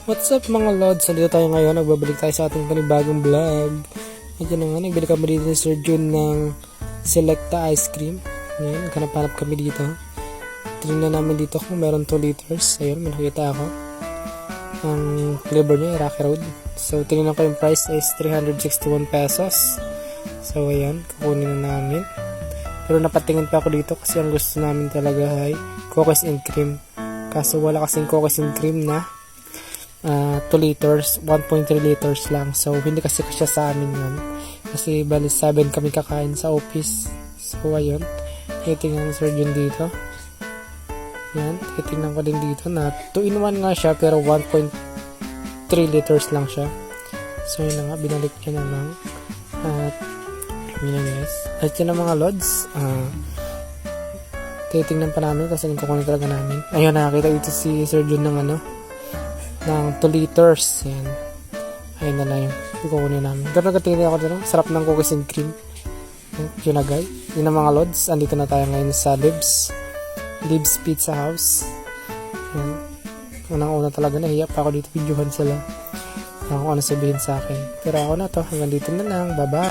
What's up mga lods? Nandito tayo ngayon. Nagbabalik tayo sa ating panibagong vlog. Medyo na nga, nagbili kami dito ni Sir Jun ng Selecta Ice Cream. Ngayon, naghanap-hanap kami dito. Tingnan namin dito kung meron 2 liters. Ayun, may nakita ako. Ang flavor niya, Rocky Road. So, tingnan ko yung price is 361 pesos. So, ayan, kukunin na namin. Pero napatingin pa ako dito kasi ang gusto namin talaga ay cookies and cream. Kaso wala kasing cookies and cream na 2 liters, 1.3 liters lang. So, hindi kasi kasya sa amin yun. Kasi bali 7 kami kakain sa office. So, ayun. Titingnan Sir Jun dito. Yan. Titingnan ko din dito na 2-in-1 nga siya pero 1.3 liters lang siya. So, yun na nga. Binalik niya na lang. At, yun guys. At yun ang mga lods. Titingnan pa namin kasi kukunin talaga namin. Ayun, nakakita dito si Sir Jun ng ng 2 liters. Yan. Ayun na lang yung kukunin namin. Pero nagatingin ako dito. Sarap ng cookies and cream. Yun na guys. Yun ang mga lods. Andito na tayo ngayon sa Libs Pizza House. Yan. Unang-una talaga nahiya pa ako dito. Videohan sila. Kung ano sabihin sa akin. Pero ako na to. Hanggang dito na lang. Bye-bye.